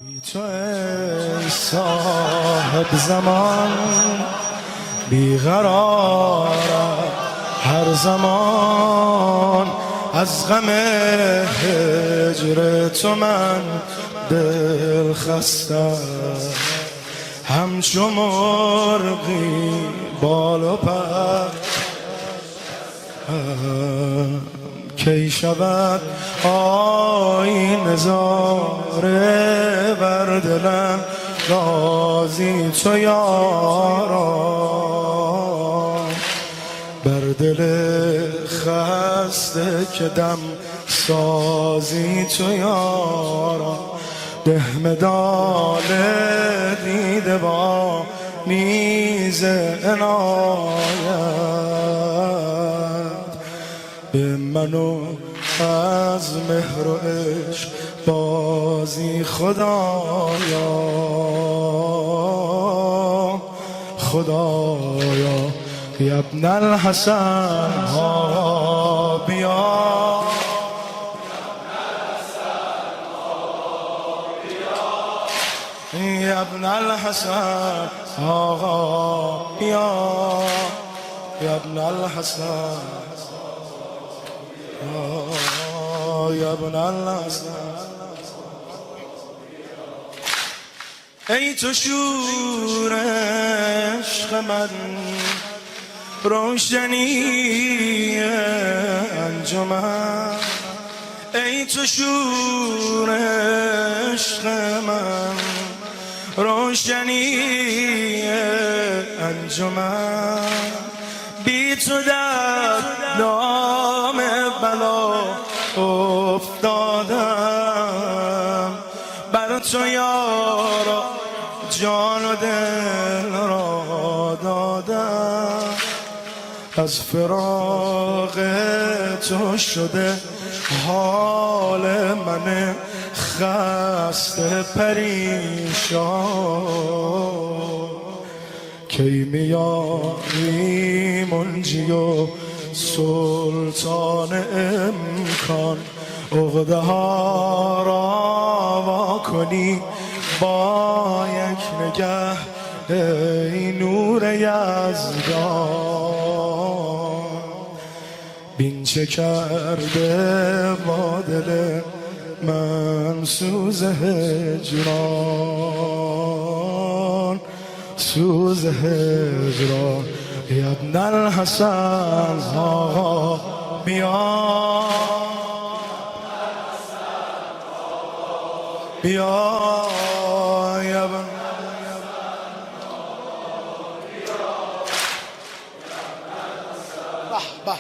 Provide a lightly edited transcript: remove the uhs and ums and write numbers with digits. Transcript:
بی تو ای صاحب زمان بیقرارم هر زمان، از غم هجر تو من دل خستم، همچو مرغی بال و پر کی شود آیینه زاره بر دلم رازی تو یارا، بر دل خسته که دم سازی تو یارا، ده مدال دیده با نیز عنایت، به منو از مهر و عشق بازی خدایا، خدایا یا ابن الحسن ها بیا، یا ابن الحسن آقا بیا، یا ابن الحسن یا ابن الحسن. ای تو شور عشق من، روشنی انجمن، ای تو شور عشق من، روشنی انجمن، بی تو در دام بلا افتادم، بر تو یارا جان و دل را دادم، از فراق تو شده حال من خسته پریشان، کی میاری منجی و سلطان امکان، عقده ها را وا کنی با یک نگه ای نور یزدان، بین چه کرده با دل من سوز هجران، سوز هجران، یا ابن الحسن آقا بیا، بیا یا ابن به به